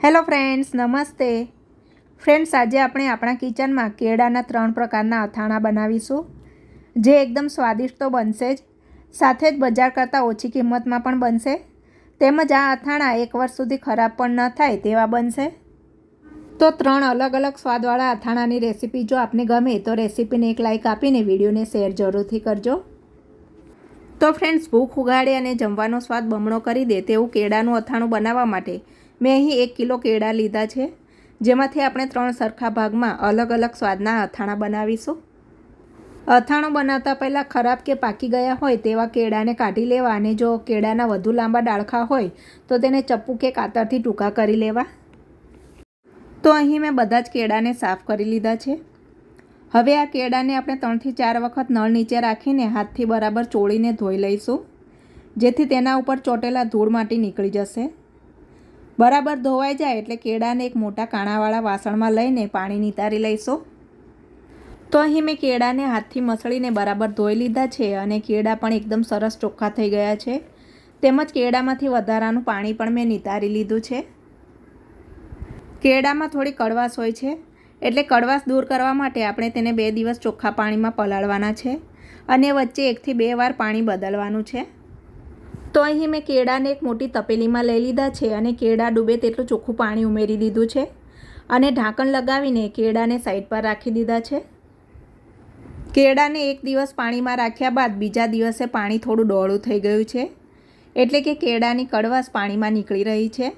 Hello friends, નમસ્તે friends. આજે આપણે આપણા કિચનમાં કેળાના 3 પ્રકારના અથાણા બનાવીશું, જે એકદમ સ્વાદિષ્ટ તો બનશે જ, સાથે જ બજાર કરતાં ઓછી કિંમતમાં પણ બનશે, તેમજ આ અથાણા 1 વર્ષ સુધી ખરાબ પણ ન થાય તેવા બનશે। તો 3 અલગ અલગ સ્વાદવાળા અથાણાની રેસીપી જો આપને ગમે તો રેસીપીને એક લાઇક આપીને વિડીયોને શેર જરૂરથી કરજો। તો ફ્રેન્ડ્સ, ભૂખ ઉગાડે અને જમવાનો સ્વાદ બમણો કરી દે તેવું કેળાનું અથાણું બનાવવા માટે મેં અહીં 1 કિલો કેળા લીધા છે, જેમાંથી આપણે 3 સરખા ભાગમાં અલગ અલગ સ્વાદના અથાણા બનાવીશું। અથાણું બનાવતા પહેલાં ખરાબ કે પાકી ગયા હોય તેવા કેળાને કાઢી લેવા અને જો કેળાના વધુ લાંબા ડાળખા હોય તો તેને ચપ્પુ કે કાતરથી ટૂંકા કરી લેવા। તો અહીં મેં બધા જ કેળાને સાફ કરી લીધા છે। હવે આ કેળાને આપણે 3 થી 4 વખત નળ નીચે રાખીને હાથથી બરાબર ચોળીને ધોઈ લઈશું, જેથી તેના ઉપર ચોટેલા ધૂળ માટી નીકળી જશે। બરાબર ધોવાઈ જાય એટલે કેળાને એક મોટા કાણાવાળા વાસણમાં લઈને પાણી નિતારી લઈશું। તો અહીં મેં કેળાને હાથથી મસળીને બરાબર ધોઈ લીધા છે અને કેળા પણ એકદમ સરસ ચોખ્ખા થઈ ગયા છે, તેમજ કેળામાંથી વધારાનું પાણી પણ મેં નિતારી લીધું છે। કેળામાં થોડી કડવાશ હોય છે, એટલે કડવાશ દૂર કરવા માટે આપણે તેને 2 દિવસ ચોખ્ખા પાણીમાં પલાળવાના છે અને વચ્ચે 1 થી 2 વાર પાણી બદલવાનું છે। તો અહીં મેં કેળાને એક મોટી તપેલીમાં લઈ લીધા છે અને કેળા ડૂબે તેટલું ચોખ્ખું પાણી ઉમેરી દીધું છે અને ઢાંકણ લગાવીને કેળાને સાઈડ પર રાખી દીધા છે। કેળાને 1 દિવસ પાણીમાં રાખ્યા બાદ બીજા દિવસે પાણી થોડું ડોળું થઈ ગયું છે, એટલે કે કેળાની કડવાશ પાણીમાં નીકળી રહી છે।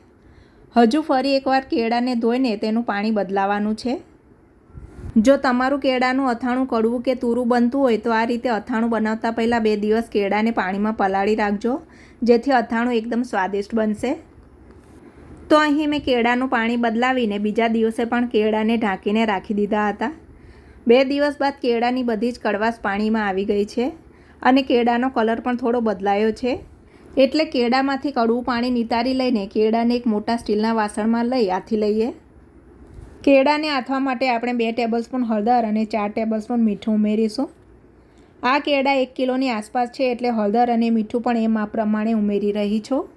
હજુ ફરી એકવાર કેળાને ધોઈને તેનું પાણી બદલાવાનું છે। જો તમારું કેળાનું અથાણું કડવું કે તુરું બનતું હોય તો આ રીતે અથાણું બનાવતા પહેલાં 2 દિવસ કેળાને પાણીમાં પલાળી રાખજો, જેથી અથાણું એકદમ સ્વાદિષ્ટ બનશે। તો અહીં મેં કેળાનું પાણી બદલાવીને બીજા દિવસે પણ કેળાને ઢાંકીને રાખી દીધા હતા। 2 દિવસ બાદ કેળાની બધી જ કડવાશ પાણીમાં આવી ગઈ છે અને કેળાનો કલર પણ થોડો બદલાયો છે, એટલે કેળામાંથી કડવું પાણી નિતારી લઈને કેળાને એક મોટા સ્ટીલના વાસણમાં લઈ આથી લઈએ। કેળાને આથવા માટે આપણે 2 ટેબલસ્પૂન હળદર અને 4 ટેબલસ્પૂન મીઠું ઉમેરીશું। આ કેળા 1 કિલોની આસપાસ છે, એટલે હળદર અને મીઠું પણ એ માપ પ્રમાણે ઉમેરી રહી છું।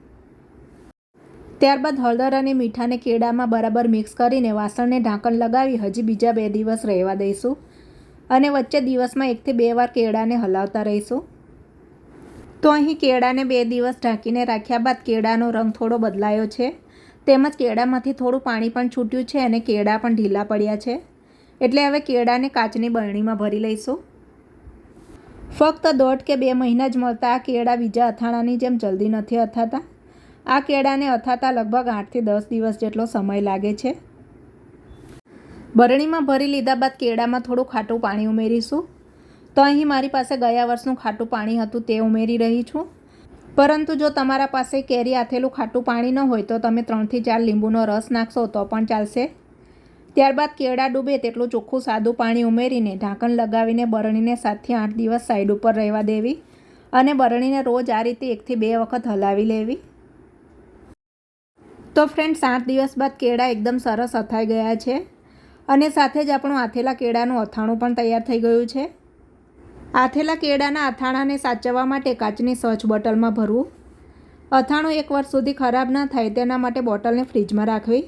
ત્યારબાદ હળદર અને મીઠાને કેળામાં બરાબર મિક્સ કરીને વાસણને ઢાંકણ લગાવી હજી બીજા 2 દિવસ રહેવા દઈશું અને વચ્ચે દિવસમાં 1 થી 2 વાર કેળાને હલાવતા રહીશું। તો અહીં કેળાને 2 દિવસ ઢાંકીને રાખ્યા બાદ કેળાનો રંગ થોડો બદલાયો છે, તેમજ કેળામાંથી થોડું પાણી પણ છૂટ્યું છે અને કેળા પણ ઢીલા પડ્યા છે, એટલે હવે કેળાને કાચની બરણીમાં ભરી લઈશું। ફક્ત 1.5 કે 2 મહિના જ મળતા આ કેળા બીજા અથાણાની જેમ જલ્દી નથી અથાતા। આ કેળાને અથાતા લગભગ 8 થી 10 દિવસ જેટલો સમય લાગે છે। બરણીમાં ભરી લીધા બાદ કેળામાં થોડું ખાટું પાણી ઉમેરીશું। તો અહીં મારી પાસે ગયા વર્ષનું ખાટું પાણી હતું તે ઉમેરી રહી છું, પરંતુ જો તમારા પાસે કેરી આથેલું ખાટું પાણી ન હોય તો તમે 3 થી 4 લીંબુનો રસ નાખશો તો પણ ચાલશે। ત્યારબાદ કેળા ડૂબે તેટલું ચોખ્ખું સાદું પાણી ઉમેરીને ઢાંકણ લગાવીને બરણીને 7 થી 8 દિવસ સાઈડ ઉપર રહેવા દેવી અને બરણીને રોજ આ રીતે 1 થી 2 વખત હલાવી લેવી। તો ફ્રેન્ડ્સ, 8 દિવસ બાદ કેળા એકદમ સરસ અથાઈ ગયા છે અને સાથે જ આપણું આથેલા કેળાનું અથાણું પણ તૈયાર થઈ ગયું છે। આથેલા કેળાના અથાણાને સાચવવા માટે કાચની સ્વચ્છ બોટલમાં ભરવું। અથાણું 1 વર્ષ સુધી ખરાબ ન થાય તેના માટે બોટલને ફ્રીજમાં રાખવી।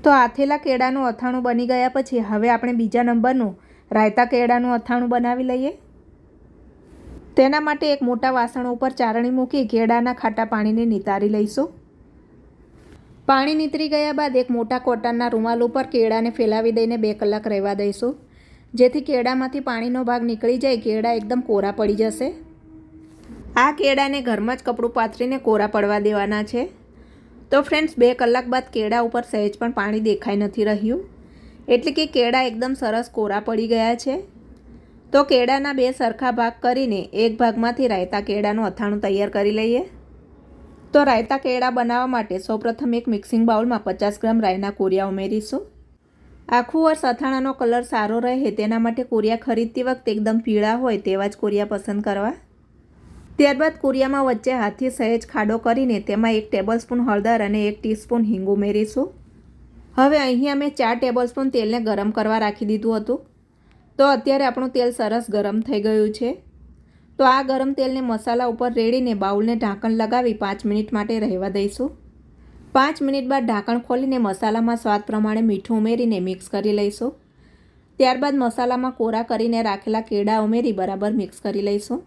તો આથેલા કેળાનું અથાણું બની ગયા પછી હવે આપણે બીજા નંબરનું રાયતા કેળાનું અથાણું બનાવી લઈએ। તેના માટે એક મોટા વાસણ ઉપર ચારણી મૂકી કેળાના ખાટા પાણીને નિતારી લઈશું। પાણી નીતરી ગયા બાદ એક મોટા કોટનના રૂમાલ ઉપર કેળાને ફેલાવી દઈને 2 કલાક રહેવા દઈશું, જેથી કેળામાંથી પાણીનો ભાગ નીકળી જાય, કેળા એકદમ કોરા પડી જશે। આ કેળાને ઘરમાં જ કપડું પાથરીને કોરા પડવા દેવાના છે। તો ફ્રેન્ડ્સ, 2 કલાક બાદ કેળા ઉપર સહેજ પણ પાણી દેખાઈ નથી રહ્યું, એટલે કે કેળા એકદમ સરસ કોરા પડી ગયા છે। તો કેળાના 2 સરખા ભાગ કરીને એક ભાગમાંથી રાયતા કેળાનું અથાણું તૈયાર કરી લઈએ। તો રાયતા કેળા બનાવવા માટે સૌપ્રથમ એક મિક્સિંગ બાઉલમાં 50 ગ્રામ રાઈના કોરિયા ઉમેરીશું। આખું વર્ષ અથાણાનો કલર સારો રહે તેના માટે કોરિયા ખરીદતી વખતે એકદમ પીળા હોય તેવા જ કોરિયા પસંદ કરવા। ત્યારબાદ કોરિયામાં વચ્ચે હાથથી સહેજ ખાડો કરીને તેમાં 1 ટેબલસ્પૂન હળદર અને 1 ટીસ્પૂન હિંગ ઉમેરીશું। હવે અહીં અમે 4 ટેબલસ્પૂન તેલને ગરમ કરવા રાખી દીધું હતું। તો અત્યારે આપણું તેલ સરસ ગરમ થઈ ગયું છે। તો આ ગરમ તેલને મસાલા ઉપર રેડીને બાઉલને ઢાંકણ લગાવી 5 મિનિટ માટે રહેવા દઈશું। 5 મિનિટ બાદ ઢાંકણ ખોલીને મસાલામાં સ્વાદ પ્રમાણે મીઠું ઉમેરીને મિક્સ કરી લઈશું. ત્યારબાદ મસાલામાં કોરા કરીને રાખેલા કેળા ઉમેરી બરાબર મિક્સ કરી લઈશું.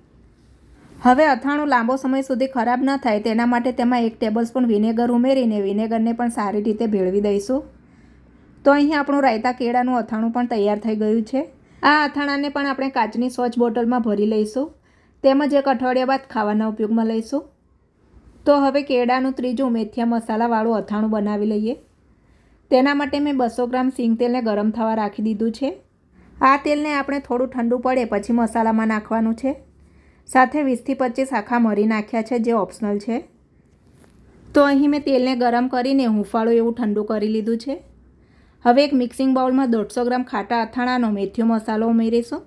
હવે અથાણું લાંબો સમય સુધી ખરાબ ન થાય તેના માટે તેમાં 1 ટેબલસ્પૂન વિનેગર ઉમેરીને વિનેગરને પણ સારી રીતે ભેળવી દઈશું. તો અહીં આપણું રાયતા કેળાનું અથાણું પણ તૈયાર થઈ ગયું છે. આ અથાણાને પણ આપણે કાચની સોચ બોટલમાં ભરી લઈશું, તેમજ 1 અઠવાડિયા બાદ ખાવાના ઉપયોગમાં લઈશું. તો હવે કેળાનું ત્રીજું મેથીયા મસાલાવાળું અથાણું બનાવી લઈએ. તેના માટે મેં 200 ગ્રામ સિંગ તેલને ગરમ થવા રાખી દીધું છે. આ તેલને આપણે થોડું ઠંડુ પડે પછી મસાલામાં નાખવાનું છે. સાથે 20થી 25 આખા મરી નાખ્યા છે, જે ઓપ્શનલ છે. તો અહીં મેં તેલને ગરમ કરીને હુંફાળું એવું ઠંડુ કરી લીધું છે. હવે એક મિક્સિંગ બાઉલમાં 150 ગ્રામ ખાટા અથાણાનો મેથીયો મસાલો ઉમેરીશું.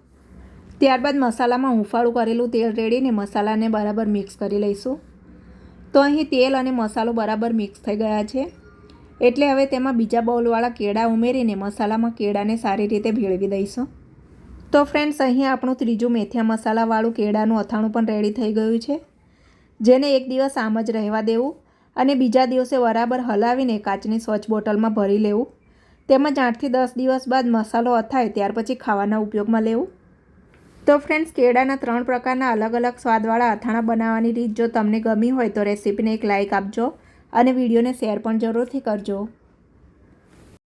ત્યારબાદ મસાલામાં હુંફાળું કરેલું તેલ રેડીને મસાલાને બરાબર મિક્સ કરી લઈશું. તો અહીં તેલ અને મસાલો બરાબર મિક્સ થઈ ગયા છે, એટલે હવે તેમાં બીજા બાઉલવાળા કેળા ઉમેરીને મસાલામાં કેળાને સારી રીતે ભેળવી દઈશું. તો ફ્રેન્ડ્સ, અહીં આપણું ત્રીજું મેથીયા મસાલાવાળું કેળાનું અથાણું પણ રેડી થઈ ગયું છે, જેને 1 દિવસ આમ જ રહેવા દેવું અને બીજા દિવસે બરાબર હલાવીને કાચની સોચ બોટલમાં ભરી લેવું, તેમજ 8થી 10 દિવસ બાદ મસાલો અથાય ત્યાર પછી ખાવાના ઉપયોગમાં લેવું. તો ફ્રેન્ડ્સ, કેળાના 3 પ્રકારના અલગ અલગ સ્વાદવાળા અથાણા બનાવવાની રીત જો તમને ગમી હોય તો રેસીપીને એક લાઇક આપજો અને વિડીયોને શેર પણ જરૂરથી કરજો.